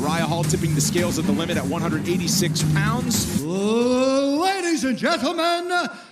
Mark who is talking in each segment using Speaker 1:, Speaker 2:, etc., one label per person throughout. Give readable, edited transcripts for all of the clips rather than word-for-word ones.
Speaker 1: Uriah Hall tipping the scales at the limit at 186 pounds.
Speaker 2: Ladies and gentlemen,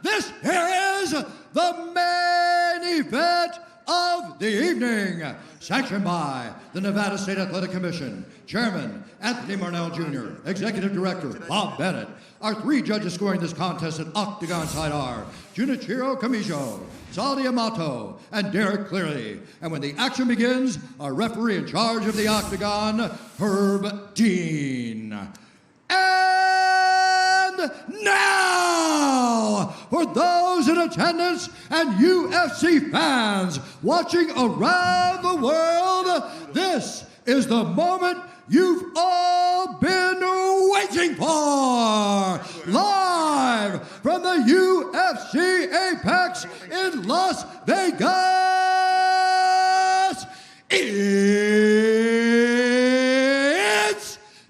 Speaker 2: this is the main event of the evening. Sanctioned by the Nevada State Athletic Commission, Chairman Anthony Marnell Jr., Executive Director Bob Bennett. Our three judges scoring this contest at octagon side are Junichiro Kamijo, Sal Amato, and Derek Cleary. And when the action begins, our referee in charge of the octagon, Herb Dean. And now, for those in attendance and UFC fans watching around the world, this is the moment you've all been waiting for. Live from the UFC Apex in Las Vegas, it's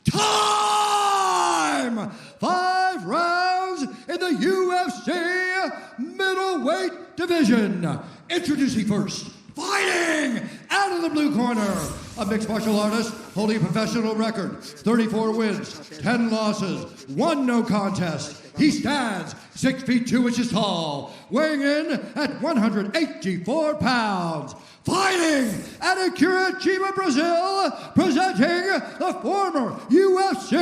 Speaker 2: time! 5 rounds in the UFC middleweight division. Introducing first, fighting out of the blue corner, a mixed martial artist holding a professional record, 34 wins, 10 losses, 1 no contest. He stands 6 feet 2 inches tall, weighing in at 184 pounds. Fighting out of Curitiba, Brazil, presenting the former UFC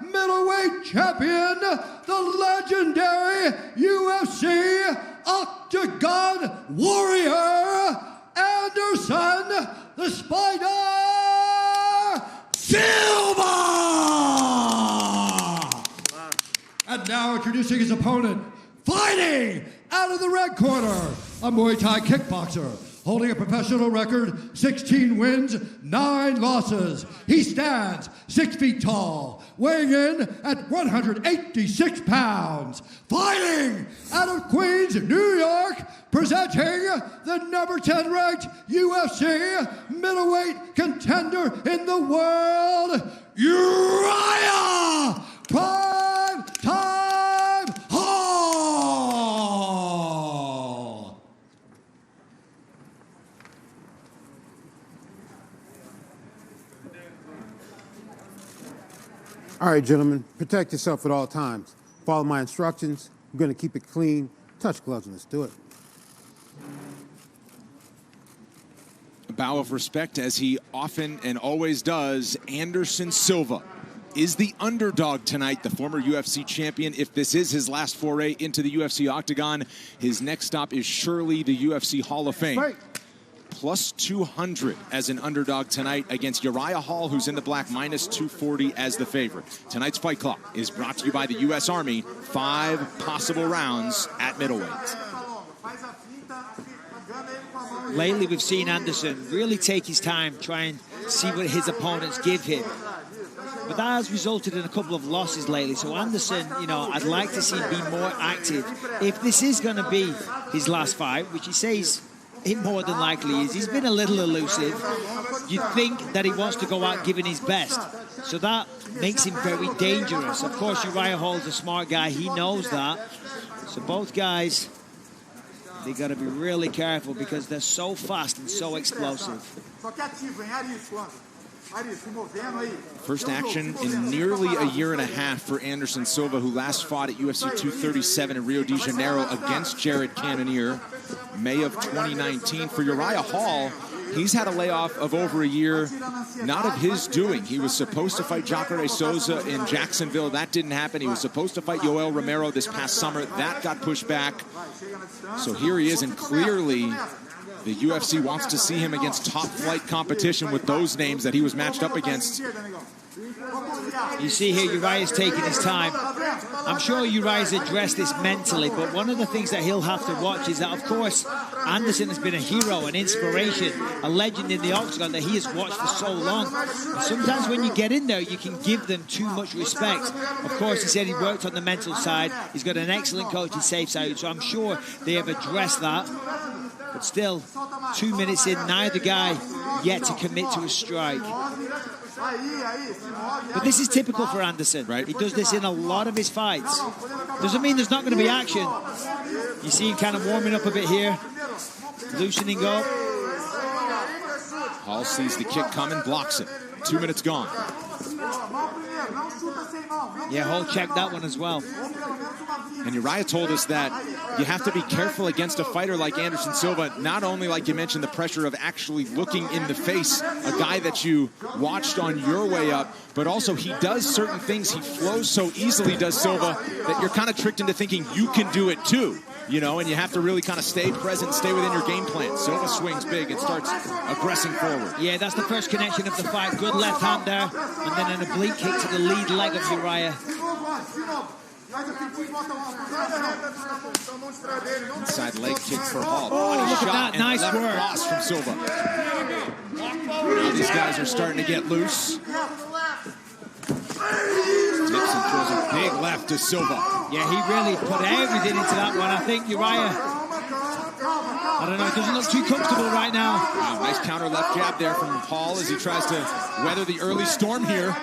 Speaker 2: middleweight champion, the legendary UFC Octagon Warrior, Anderson the Spider Silva! And now introducing his opponent, fighting out of the red corner, a Muay Thai kickboxer, holding a professional record, 16 wins, 9 losses. He stands 6 feet tall, weighing in at 186 pounds. Fighting out of Queens, New York, presenting the number 10 ranked UFC middleweight contender in the world, Uriah Prime Time Hall.
Speaker 3: All right, gentlemen, protect yourself at all times. Follow my instructions. I'm going to keep it clean. Touch gloves and let's do it.
Speaker 1: A bow of respect, as he often and always does. Anderson Silva is the underdog tonight, the former UFC champion. If this is his last foray into the UFC octagon, his next stop is surely the UFC Hall of Fame.
Speaker 3: Right.
Speaker 1: Plus 200 as an underdog tonight against Uriah Hall, who's in the black, minus 240 as the favorite. Tonight's fight clock is brought to you by the U.S. Army. 5 possible rounds at middleweight.
Speaker 4: Lately, we've seen Anderson really take his time, try and see what his opponents give him. But that has resulted in a couple of losses lately. So Anderson, you know, I'd like to see him be more active. If this is going to be his last fight, which he says it more than likely is, he's been a little elusive. You'd think that he wants to go out giving his best. So that makes him very dangerous. Of course, Uriah Hall's a smart guy. He knows that. So both guys, they got to be really careful because they're so fast and so explosive.
Speaker 1: First action in nearly a year and a half for Anderson Silva, who last fought at UFC 237 in Rio de Janeiro against Jared Cannonier, May of 2019. For Uriah Hall, he's had a layoff of over a year, not of his doing. He was supposed to fight Jacare Souza in Jacksonville. That didn't happen. He was supposed to fight Yoel Romero this past summer. That got pushed back. So here he is, and clearly the UFC wants to see him against top-flight competition with those names that he was matched up against.
Speaker 4: You see here, Uriah's taking his time. I'm sure Uriah's addressed this mentally, but one of the things that he'll have to watch is that, of course, Anderson has been a hero, an inspiration, a legend in the octagon that he has watched for so long. And sometimes when you get in there, you can give them too much respect. Of course, he said he worked on the mental side. He's got an excellent coach in Safe Side, so I'm sure they have addressed that. But still, 2 minutes in, neither guy yet to commit to a strike. But this is typical for Anderson.
Speaker 1: Right.
Speaker 4: He does this in a lot of his fights. Doesn't mean there's not going to be action. You see him kind of warming up a bit here, loosening up.
Speaker 1: Hall sees the kick coming, blocks it. 2 minutes gone.
Speaker 4: Yeah, Hall checked that one as well.
Speaker 1: And Uriah told us that you have to be careful against a fighter like Anderson Silva, not only, like you mentioned, the pressure of actually looking in the face, a guy that you watched on your way up, but also he does certain things. He flows so easily, does Silva, that you're kind of tricked into thinking you can do it too. You know, and you have to really kind of stay present, stay within your game plan. Silva swings big and starts aggressing forward.
Speaker 4: Yeah, that's the first connection of the fight. Good left hand there, and then an oblique kick to the lead leg of Uriah.
Speaker 1: Inside leg kick for Hall.
Speaker 4: Oh, look at that, nice work.
Speaker 1: Cross from Silva. Now these guys are starting to get loose. Dixon throws a big left to Silva.
Speaker 4: Yeah, he really put everything into that one. I think Uriah, I don't know, it doesn't look too comfortable right now.
Speaker 1: Wow, nice counter left jab there from Hall as he tries to weather the early storm here.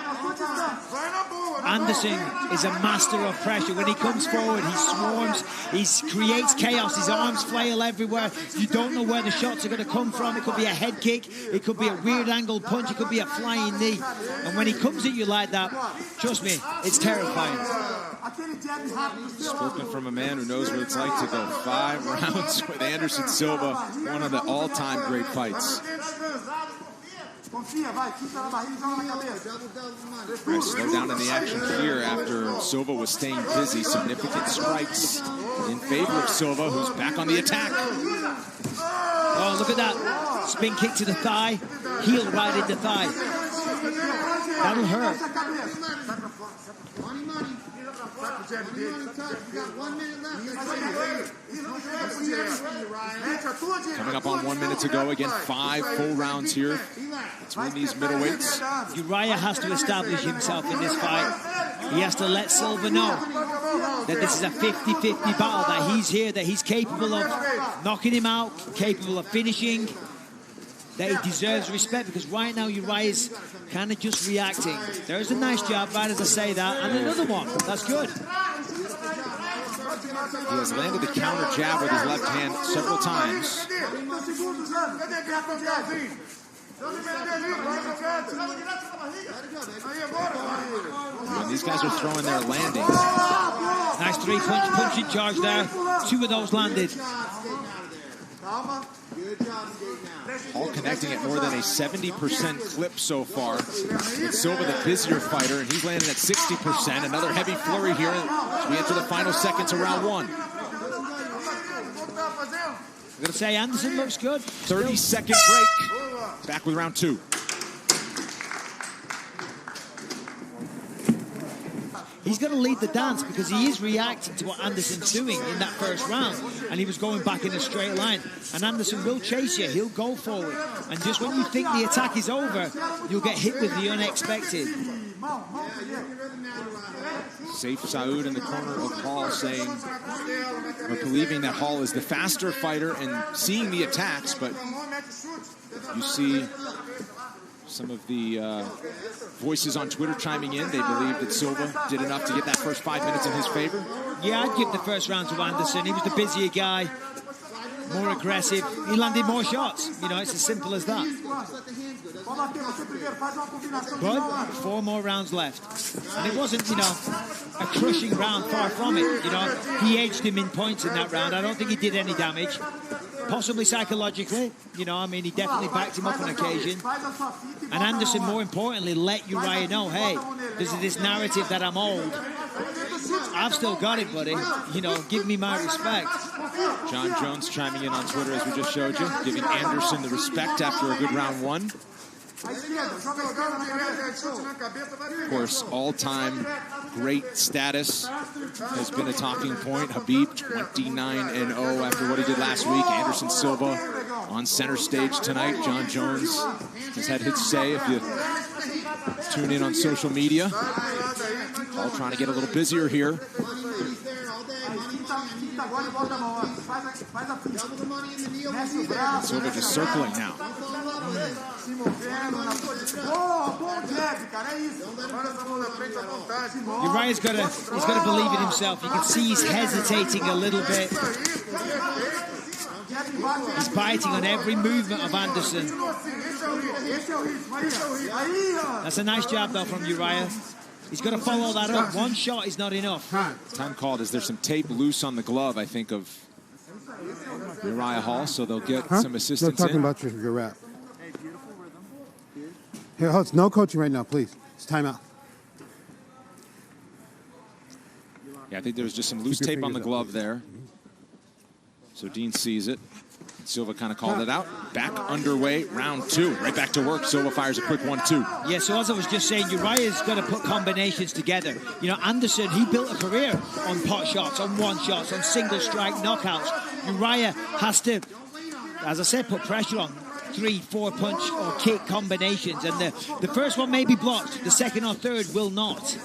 Speaker 4: Anderson is a master of pressure. When he comes forward, he swarms, he creates chaos, his arms flail everywhere. You don't know where the shots are going to come from. It could be a head kick, it could be a weird angled punch, it could be a flying knee. And when he comes at you like that, trust me, it's terrifying.
Speaker 1: Spoken from a man who knows what it's like to go 5 rounds with Anderson Silva, one of the all-time great fights. Slow down in the action here after Silva was staying busy. Significant strikes in favor of Silva, who's back on the attack.
Speaker 4: Oh, look at that. Spin kick to the thigh, heel right in the thigh. That'll hurt.
Speaker 1: Coming up on 1 minute to go. Again, 5 full rounds here between these middleweights.
Speaker 4: Uriah has to establish himself in this fight. He has to let Silva know that this is a 50-50 battle, that he's here, that he's capable of knocking him out, capable of finishing, that he deserves respect, because right now Uriah's kind of just reacting. There's a nice jab, right as I say that, and another one. That's good.
Speaker 1: He has landed the counter jab with his left hand several times. And these guys are throwing their landings.
Speaker 4: Nice 3-punch punching charge there. 2 of those landed.
Speaker 1: All connecting at more than a 70% clip so far. With Silva the busier fighter, and he's landing at 60%. Another heavy flurry here as we enter the final seconds of round 1.
Speaker 4: I'm going to say Anderson looks good.
Speaker 1: 30-second break. Back with round 2.
Speaker 4: He's going to lead the dance because he is reacting to what Anderson's doing in that first round, and he was going back in a straight line. And Anderson will chase you. He'll go forward. And just when you think the attack is over, you'll get hit with the unexpected.
Speaker 1: Saif Saud in the corner of Hall saying, or believing that Hall is the faster fighter and seeing the attacks, but you see some of the voices on Twitter chiming in. They believe that Silva did enough to get that first 5 minutes in his favor.
Speaker 4: Yeah, I'd give the first round to Anderson. He was the busier guy, more aggressive. He landed more shots. You know, it's as simple as that. But 4 more rounds left. And it wasn't, you know, a crushing round, far from it. You know, he edged him in points in that round. I don't think he did any damage. Possibly psychologically, you know, I mean, he definitely backed him up on occasion. And Anderson, more importantly, let Uriah know, hey, there's this narrative that I'm old. I've still got it, buddy. You know, give me my respect.
Speaker 1: John Jones chiming in on Twitter, as we just showed you, giving Anderson the respect after a good round 1. Of course, all-time great status has been a talking point. Habib 29-0 after what he did last week. Anderson Silva on center stage tonight. John Jones has had his say if you tune in on social media. All trying to get a little busier here. Silva just circling now.
Speaker 4: Uriah's got to believe in himself. You can see he's hesitating a little bit. He's biting on every movement of Anderson. That's a nice jab though from Uriah. He's got to follow that up. One shot is not enough.
Speaker 1: Time called as there's some tape loose on the glove, I think, of Uriah Hall, so they'll get some assistance.
Speaker 3: They're talking about your rap. Here, Hutz, no coaching right now, please. It's timeout.
Speaker 1: Yeah, I think there was just some loose tape on the glove there. So Dean sees it. Silva kind of called it out. Back underway, round 2. Right back to work. Silva fires a quick 1-2.
Speaker 4: Yeah, so as I was just saying, Uriah's got to put combinations together. You know, Anderson, he built a career on pot shots, on one shots, on single strike knockouts. Uriah has to, as I said, put pressure on 3-4 punch or kick combinations. And the first one may be blocked. The second or third will not.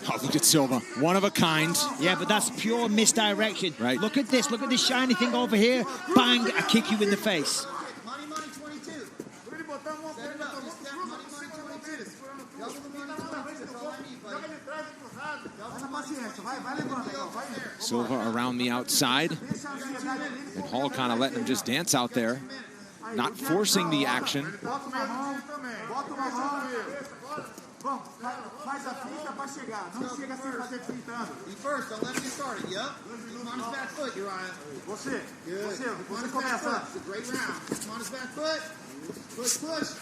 Speaker 1: Oh, look at Silva. One of a kind.
Speaker 4: Yeah, but that's pure misdirection.
Speaker 1: Right.
Speaker 4: Look at this. Look at this shiny thing over here. Bang, I kick you in the face.
Speaker 1: Silva around the outside. And Hall kind of letting him just dance out there. Not forcing the action.
Speaker 5: Faz a finta para chegar. Não chega sem fazer fintando. E first, don't let him get started. Yep. Come on his back foot, Uriah. Você começa. It's a great round. Come on his back foot. Push, push.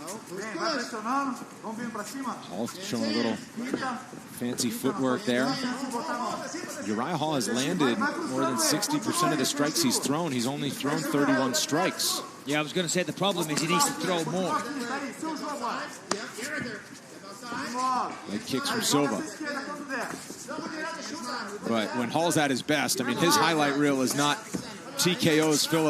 Speaker 5: No, push, push. Vai pressionando. Vamos vindo para cima.
Speaker 1: Hall showing a little fancy footwork there. Uriah Hall has landed more than 60% of the strikes he's thrown. He's only thrown 31 strikes.
Speaker 4: Yeah, I was going to say the problem is he needs to throw more.
Speaker 1: Leg kicks from Silva. But when Hall's at his best, I mean, his highlight reel is not TKOs full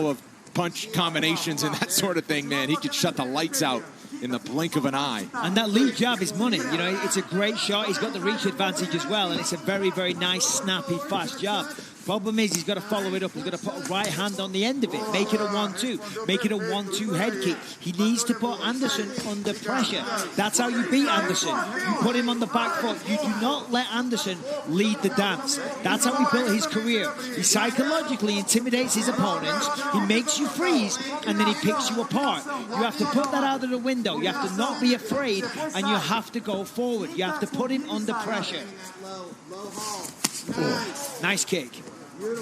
Speaker 1: of punch combinations and that sort of thing, man. He could shut the lights out in the blink of an eye.
Speaker 4: And that lead jab is money. You know, it's a great shot. He's got the reach advantage as well, and it's a very, very nice, snappy, fast jab. Problem is, he's got to follow it up. He's got to put a right hand on the end of it, make it a 1-2, make it a 1-2 head kick. He needs to put Anderson under pressure. That's how you beat Anderson. You put him on the back foot. You do not let Anderson lead the dance. That's how he built his career. He psychologically intimidates his opponents. He makes you freeze, and then he picks you apart. You have to put that out of the window. You have to not be afraid, and you have to go forward. You have to put him under pressure. Nice kick.
Speaker 1: Uriah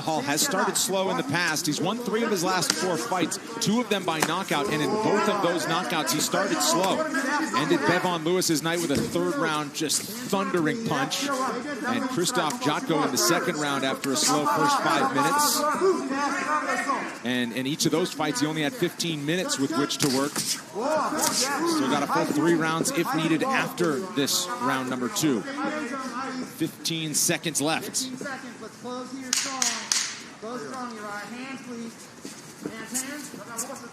Speaker 1: Hall has started slow in the past. He's won 3 of his last 4 fights, 2 of them by knockout, and in both of those knockouts, he started slow. Ended Bevon Lewis's night with a 3rd round just thundering punch, and Krzysztof Jotko in the 2nd round after a slow first 5 minutes. And in each of those fights, he only had 15 minutes with which to work. Still got a full 3 rounds if needed after this round number 2. 15 seconds left.
Speaker 5: 15 seconds. Let's close here strong. Close strong, Uriah. Hands, please. Hands.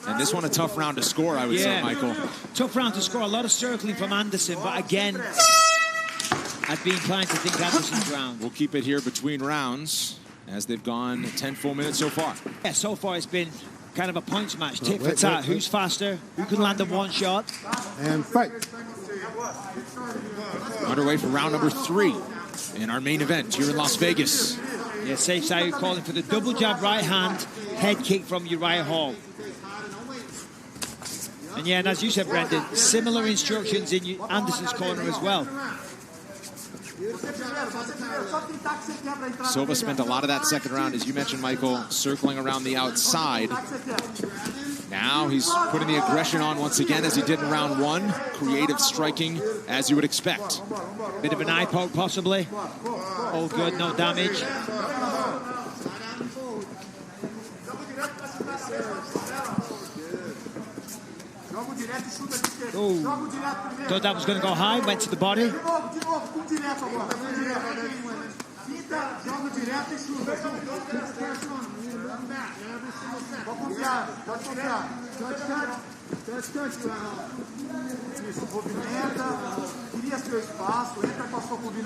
Speaker 1: And this one a tough round to score, I would say, Michael.
Speaker 4: Tough round to score. A lot of circling from Anderson, but again, I'd be inclined to think Anderson's round.
Speaker 1: We'll keep it here between rounds as they've gone 10 full minutes so far.
Speaker 4: Yeah, so far it's been kind of a punch match. Tit for tat. Who's faster? Who can land the one shot?
Speaker 3: And fight.
Speaker 1: Underway for round number 3 in our main event here in Las Vegas.
Speaker 4: Yeah, Safe Sayu calling for the double jab right hand, head kick from Uriah Hall. And yeah, and as you said, Brendan, similar instructions in Anderson's corner as well.
Speaker 1: Silva spent a lot of that 2nd round, as you mentioned, Michael, circling around the outside. Now he's putting the aggression on once again as he did in round 1. Creative striking as you would expect.
Speaker 4: Bit of an eye poke possibly. All good, no damage. Ooh. Thought that was going to go high, went to the body.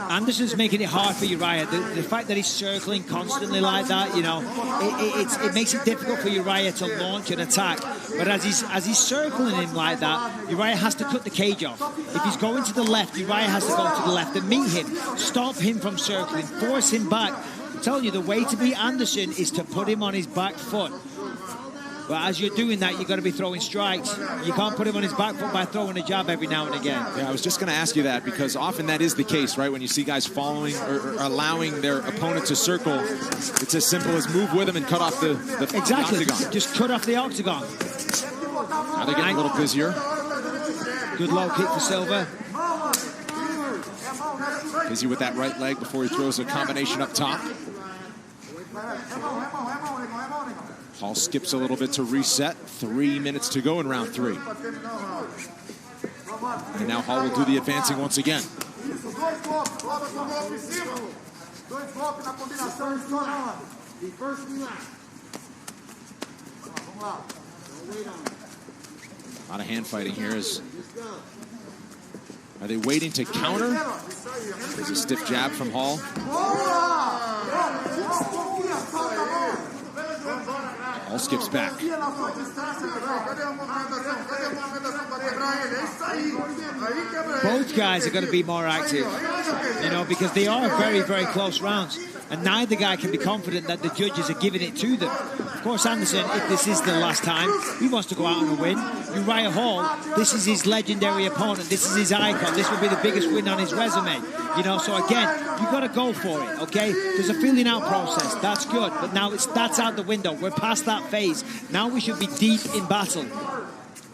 Speaker 4: Anderson's making it hard for Uriah. The fact that he's circling constantly like that, you know, it makes it difficult for Uriah to launch an attack. But as he's circling him like that, Uriah has to cut the cage off. If he's going to the left, Uriah has to go to the left and meet him. Stop him from circling, force him back. I'm telling you, the way to beat Anderson is to put him on his back foot. But as you're doing that, you've got to be throwing strikes. You can't put him on his back foot by throwing a jab every now and again.
Speaker 1: Yeah, I was just going to ask you that, because often that is the case, right? When you see guys following or allowing their opponent to circle, it's as simple as move with them and cut off the
Speaker 4: Exactly.
Speaker 1: octagon.
Speaker 4: Just cut off the octagon.
Speaker 1: Now they're getting a little busier.
Speaker 4: Good low kick for Silva.
Speaker 1: Busy with that right leg before he throws a combination up top. Hall skips a little bit to reset. 3 minutes to go in round 3. And now Hall will do the advancing once again. A lot of hand fighting here. Are they waiting to counter? There's a stiff jab from Hall. Hall skips back.
Speaker 4: Both guys are going to be more active, you know, because they are very, very close rounds. And neither guy can be confident that the judges are giving it to them. Of course, Anderson, if this is the last time, he wants to go out on a win. Uriah Hall, this is his legendary opponent. This is his icon. This will be the biggest win on his resume. You know, so again, you've got to go for it, okay? There's a feeling out process. That's good. But now that's out the window. We're past that phase. Now we should be deep in battle.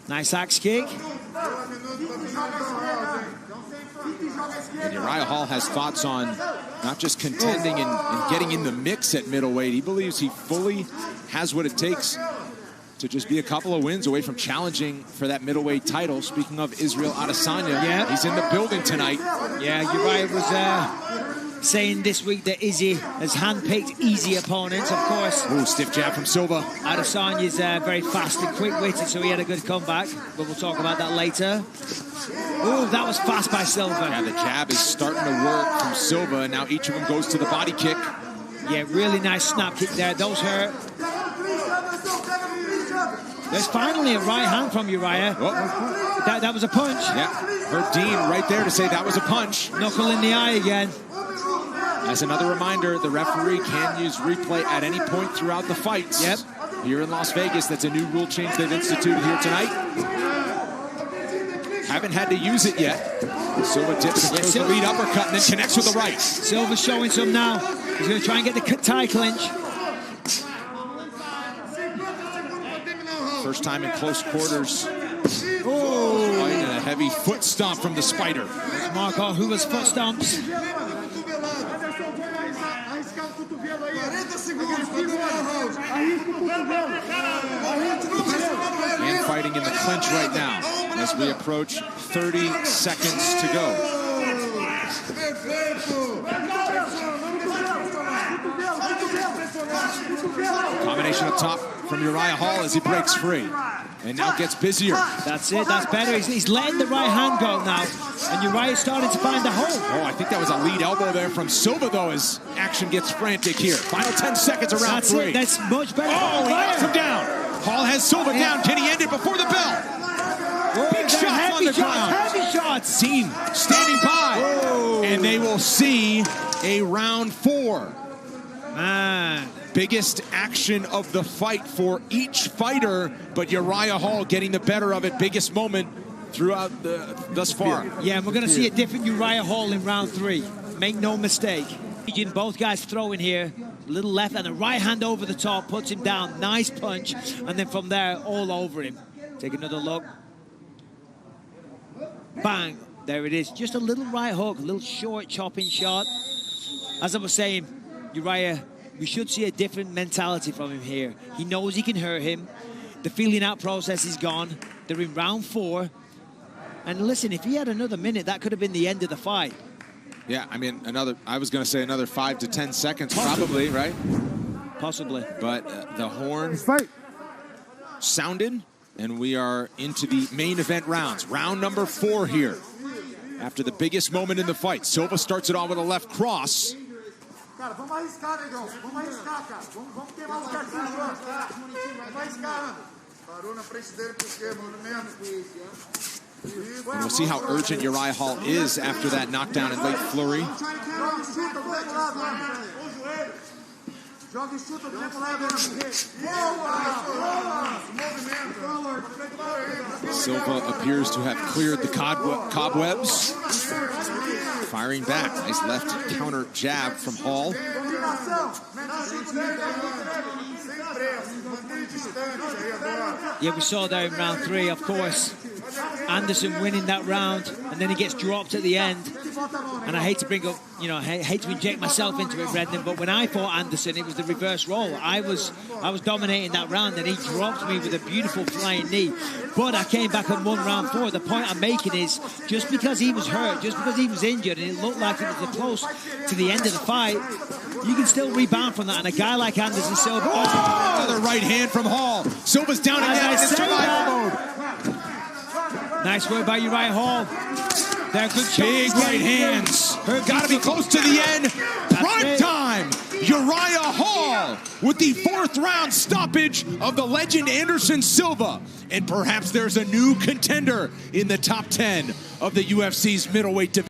Speaker 4: Nice axe kick.
Speaker 1: And Uriah Hall has thoughts on not just contending and getting in the mix at middleweight. He believes he fully has what it takes to just be a couple of wins away from challenging for that middleweight title. Speaking of Israel Adesanya, he's in the building tonight.
Speaker 4: Yeah, Uriah was saying this week that Izzy has handpicked easy opponents, of course.
Speaker 1: Ooh, stiff jab from Silva.
Speaker 4: Adesanya's very fast and quick-witted, so he had a good comeback, but we'll talk about that later. Ooh, that was fast by Silva.
Speaker 1: Yeah, the jab is starting to work from Silva, and now each of them goes to the body kick.
Speaker 4: Yeah, really nice snap kick there. Those hurt. There's finally a right hand from Uriah.
Speaker 1: Oh.
Speaker 4: That was a punch.
Speaker 1: Yeah, heard Dean right there to say that was a punch.
Speaker 4: Knuckle in the eye again.
Speaker 1: As another reminder, the referee can use replay at any point throughout the fights.
Speaker 4: Yep.
Speaker 1: Here in Las Vegas, that's a new rule change they've instituted here tonight. Haven't had to use it yet. Silva dips and throws the lead uppercut and then connects with the right.
Speaker 4: Silva's showing some now. He's going to try and get the tie clinch.
Speaker 1: First time in close quarters. Oh, and a heavy foot stomp from the Spider.
Speaker 4: Marco Hua's foot stomps.
Speaker 1: And fighting in the clinch right now as we approach 30 seconds to go. Combination up top from Uriah Hall as he breaks free. And now gets busier.
Speaker 4: That's it, that's better. He's letting the right hand go now. And Uriah's starting to find the hole.
Speaker 1: Oh, I think that was a lead elbow there from Silva, though, as action gets frantic here. Final 10 seconds of round 3.
Speaker 4: It. That's much better.
Speaker 1: Oh, he knocks him down. Hall has Silva down. Can he end it before the bell? Big shots on the ground.
Speaker 4: Heavy shots.
Speaker 1: Team standing by. And they will see a round 4.
Speaker 4: Man.
Speaker 1: Biggest action of the fight for each fighter, but Uriah Hall getting the better of it. Biggest moment throughout thus far.
Speaker 4: Yeah, and we're going to see a different Uriah Hall in round 3. Make no mistake. Both guys throwing here. A little left and a right hand over the top. Puts him down. Nice punch. And then from there, all over him. Take another look. Bang. There it is. Just a little right hook. A little short chopping shot. As I was saying, Uriah, we should see a different mentality from him here. He knows he can hurt him. The feeling out process is gone. They're in round 4. And listen, if he had another minute, that could have been the end of the fight.
Speaker 1: Yeah, I mean, I was going to say another 5 to 10 seconds, probably, right?
Speaker 4: Possibly.
Speaker 1: But the horn
Speaker 3: Fight.
Speaker 1: sounded, and we are into the main event rounds. Round number 4 here. After the biggest moment in the fight, Silva starts it off with a left cross.
Speaker 5: Cara, vamos arriscar, negão. Vamos arriscar, cara. Vamos queimar os cartinhos. Vamos arriscar. Parou na frente dele por quê? Movimento.
Speaker 1: And we'll see how urgent Uriah Hall is after that knockdown in late flurry. Silva appears to have cleared the cobwebs. Firing back. Nice left counter jab from Hall.
Speaker 4: Yeah, we saw that in round 3, of course. Anderson winning that round, and then he gets dropped at the end. And I hate to bring up, you know, I hate to inject myself into it, Brendan, but when I fought Anderson, it was the reverse role. I was dominating that round, and he dropped me with a beautiful flying knee. But I came back and won round 4. The point I'm making is, just because he was hurt, just because he was injured, and it looked like it was close to the end of the fight, you can still rebound from that. And a guy like Anderson Silva...
Speaker 1: Oh, another right hand from Hall. Silva's down again in survival mode.
Speaker 4: Nice work by Uriah Hall. They're good
Speaker 1: big right hands. Got to be close to the end. Prime time. Uriah Hall with the 4th round stoppage of the legend Anderson Silva. And perhaps there's a new contender in the top 10 of the UFC's middleweight division.